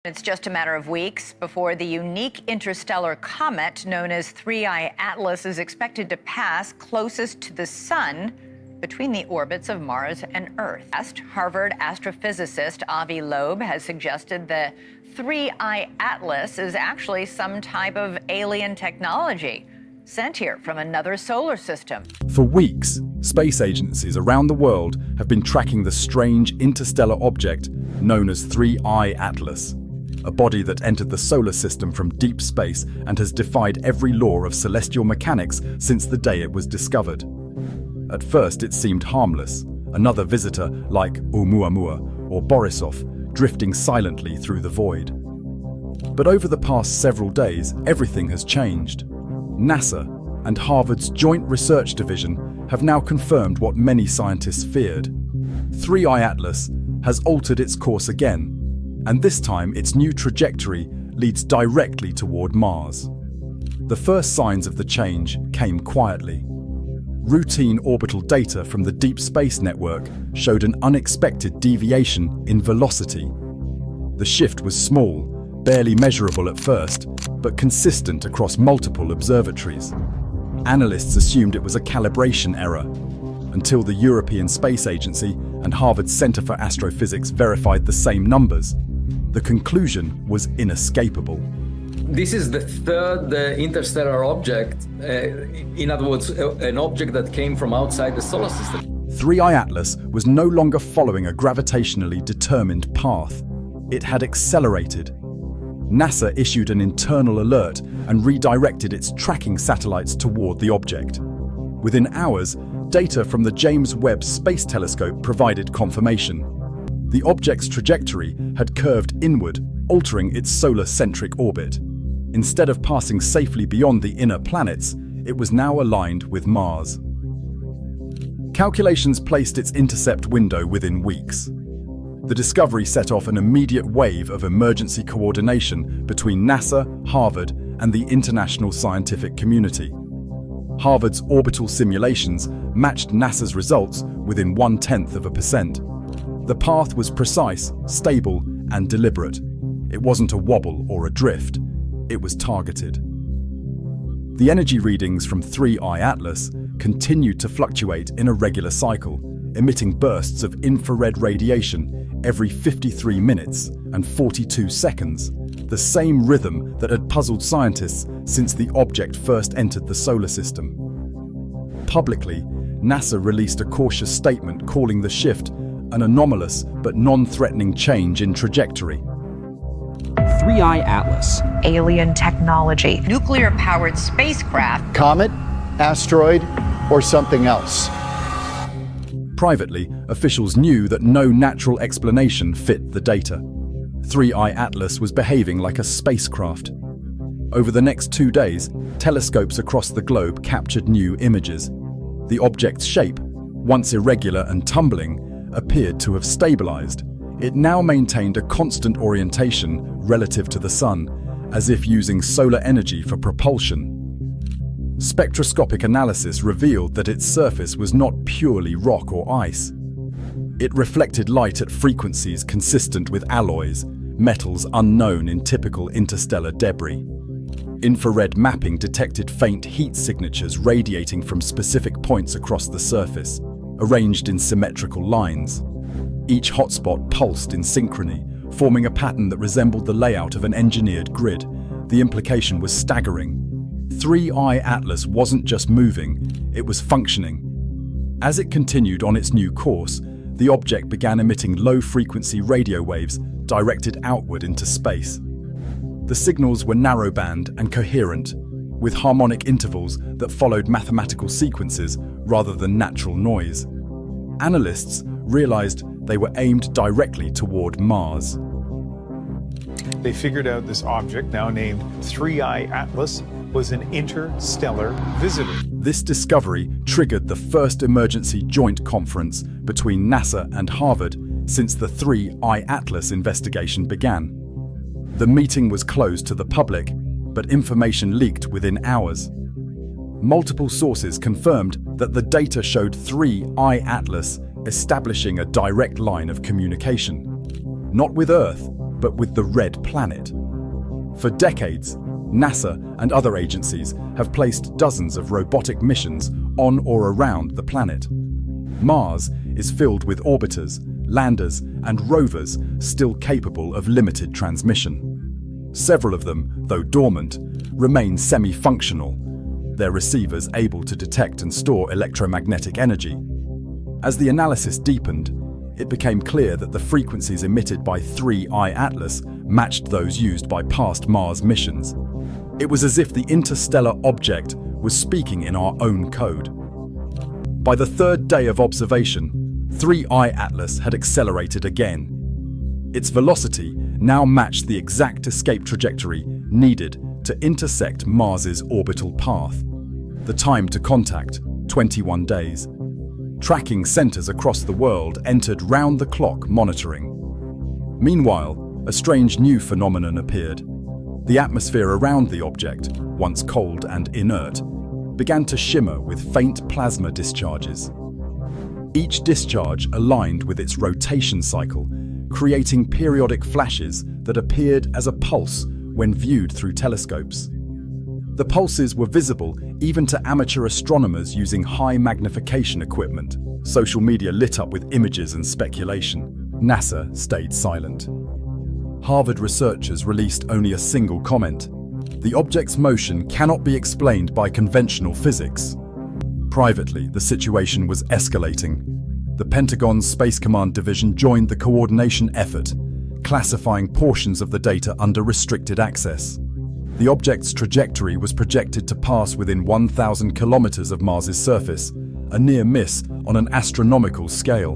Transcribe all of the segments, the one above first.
It's just a matter of weeks before the unique interstellar comet known as 3I Atlas is expected to pass closest to the sun between the orbits of Mars and Earth. Harvard astrophysicist Avi Loeb has suggested the 3I Atlas is actually some type of alien technology sent here from another solar system. For weeks, space agencies around the world have been tracking the strange interstellar object known as 3I Atlas, a body that entered the solar system from deep space and has defied every law of celestial mechanics since the day it was discovered. At first it seemed harmless, another visitor like Oumuamua or Borisov drifting silently through the void. But over the past several days, everything has changed. NASA and Harvard's Joint Research Division have now confirmed what many scientists feared. 3I Atlas has altered its course again, and this time its new trajectory leads directly toward Mars. The first signs of the change came quietly. Routine orbital data from the Deep Space Network showed an unexpected deviation in velocity. The shift was small, barely measurable at first, but consistent across multiple observatories. Analysts assumed it was a calibration error, until the European Space Agency and Harvard's Center for Astrophysics verified the same numbers. The conclusion was inescapable. This is the third interstellar object, in other words, an object that came from outside the solar system. 3I Atlas was no longer following a gravitationally determined path. It had accelerated. NASA issued an internal alert and redirected its tracking satellites toward the object. Within hours, data from the James Webb Space Telescope provided confirmation. The object's trajectory had curved inward, altering its solar-centric orbit. Instead of passing safely beyond the inner planets, it was now aligned with Mars. Calculations placed its intercept window within weeks. The discovery set off an immediate wave of emergency coordination between NASA, Harvard, and the international scientific community. Harvard's orbital simulations matched NASA's results within 0.1%. The path was precise, stable, and deliberate. It wasn't a wobble or a drift. It was targeted. The energy readings from 3I Atlas continued to fluctuate in a regular cycle, emitting bursts of infrared radiation every 53 minutes and 42 seconds, the same rhythm that had puzzled scientists since the object first entered the solar system. Publicly, NASA released a cautious statement calling the shift an anomalous but non-threatening change in trajectory. 3I Atlas. Alien technology. Nuclear-powered spacecraft. Comet, asteroid, or something else. Privately, officials knew that no natural explanation fit the data. 3I Atlas was behaving like a spacecraft. Over the next 2 days, telescopes across the globe captured new images. The object's shape, once irregular and tumbling, appeared to have stabilized. It now maintained a constant orientation relative to the sun, as if using solar energy for propulsion. Spectroscopic analysis revealed that its surface was not purely rock or ice. It reflected light at frequencies consistent with alloys, metals unknown in typical interstellar debris. Infrared mapping detected faint heat signatures radiating from specific points across the surface, arranged in symmetrical lines. Each hotspot pulsed in synchrony, forming a pattern that resembled the layout of an engineered grid. The implication was staggering. 3I Atlas wasn't just moving, it was functioning. As it continued on its new course, the object began emitting low-frequency radio waves directed outward into space. The signals were narrowband and coherent, with harmonic intervals that followed mathematical sequences rather than natural noise. Analysts realized they were aimed directly toward Mars. They figured out this object, now named 3I Atlas, was an interstellar visitor. This discovery triggered the first emergency joint conference between NASA and Harvard since the 3I Atlas investigation began. The meeting was closed to the public, but information leaked within hours. Multiple sources confirmed that the data showed 3I Atlas establishing a direct line of communication, not with Earth, but with the red planet. For decades, NASA and other agencies have placed dozens of robotic missions on or around the planet. Mars is filled with orbiters, landers, and rovers still capable of limited transmission. Several of them, though dormant, remain semi-functional, their receivers able to detect and store electromagnetic energy. As the analysis deepened, it became clear that the frequencies emitted by 3I Atlas matched those used by past Mars missions. It was as if the interstellar object was speaking in our own code. By the third day of observation, 3I Atlas had accelerated again. Its velocity now matched the exact escape trajectory needed to intersect Mars's orbital path. The time to contact, 21 days. Tracking centers across the world entered round-the-clock monitoring. Meanwhile, a strange new phenomenon appeared. The atmosphere around the object, once cold and inert, began to shimmer with faint plasma discharges. Each discharge aligned with its rotation cycle, creating periodic flashes that appeared as a pulse when viewed through telescopes. The pulses were visible even to amateur astronomers using high magnification equipment. Social media lit up with images and speculation. NASA stayed silent. Harvard researchers released only a single comment. The object's motion cannot be explained by conventional physics. Privately, the situation was escalating. The Pentagon's Space Command Division joined the coordination effort, classifying portions of the data under restricted access. The object's trajectory was projected to pass within 1,000 kilometers of Mars's surface, a near miss on an astronomical scale.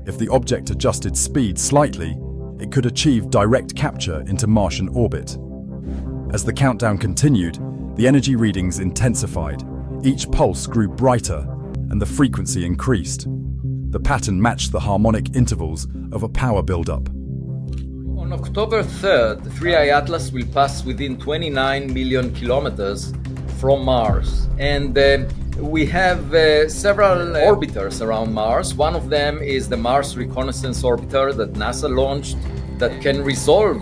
If the object adjusted speed slightly, it could achieve direct capture into Martian orbit. As the countdown continued, the energy readings intensified. Each pulse grew brighter, and the frequency increased. The pattern matched the harmonic intervals of a power buildup. On October 3rd, 3I Atlas will pass within 29 million kilometers from Mars. And we have several orbiters around Mars. One of them is the Mars Reconnaissance Orbiter that NASA launched that can resolve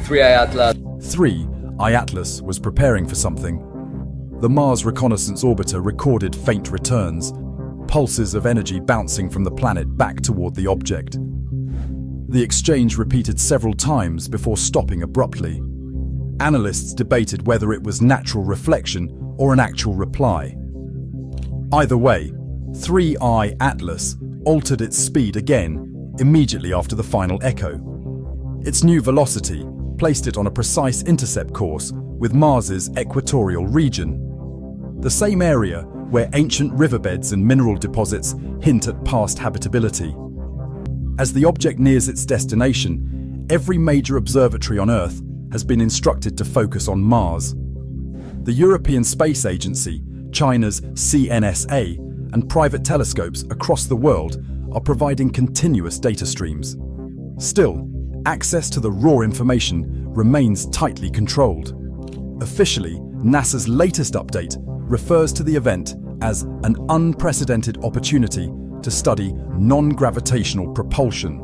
3I Atlas. 3I Atlas was preparing for something. The Mars Reconnaissance Orbiter recorded faint returns, pulses of energy bouncing from the planet back toward the object. The exchange repeated several times before stopping abruptly. Analysts debated whether it was natural reflection or an actual reply. Either way, 3I Atlas altered its speed again immediately after the final echo. Its new velocity placed it on a precise intercept course with Mars's equatorial region, the same area where ancient riverbeds and mineral deposits hint at past habitability. As the object nears its destination, every major observatory on Earth has been instructed to focus on Mars. The European Space Agency, China's CNSA, and private telescopes across the world are providing continuous data streams. Still, access to the raw information remains tightly controlled. Officially, NASA's latest update refers to the event as an unprecedented opportunity to study non-gravitational propulsion.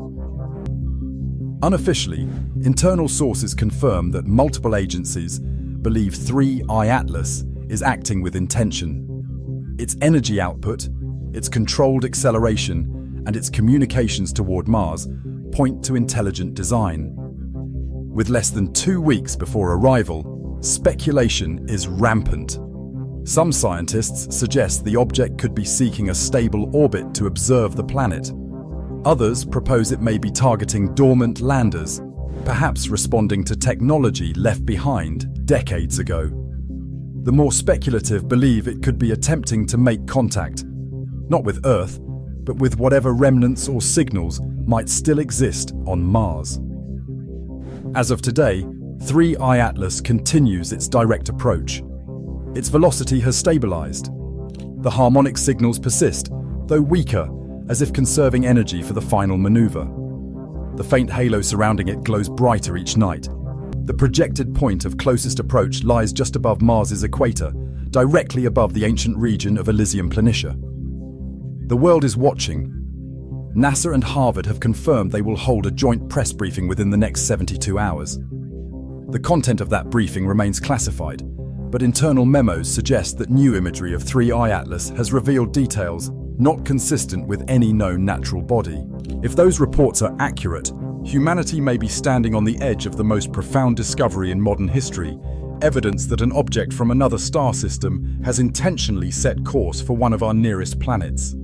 Unofficially, internal sources confirm that multiple agencies believe 3I Atlas is acting with intention. Its energy output, its controlled acceleration, and its communications toward Mars point to intelligent design. With less than 2 weeks before arrival, speculation is rampant. Some scientists suggest the object could be seeking a stable orbit to observe the planet. Others propose it may be targeting dormant landers, perhaps responding to technology left behind decades ago. The more speculative believe it could be attempting to make contact, not with Earth, but with whatever remnants or signals might still exist on Mars. As of today, 3I Atlas continues its direct approach. Its velocity has stabilized. The harmonic signals persist, though weaker, as if conserving energy for the final maneuver. The faint halo surrounding it glows brighter each night. The projected point of closest approach lies just above Mars's equator, directly above the ancient region of Elysium Planitia. The world is watching, NASA and Harvard have confirmed they will hold a joint press briefing within the next 72 hours. The content of that briefing remains classified, but internal memos suggest that new imagery of 3I Atlas has revealed details not consistent with any known natural body. If those reports are accurate, humanity may be standing on the edge of the most profound discovery in modern history, evidence that an object from another star system has intentionally set course for one of our nearest planets.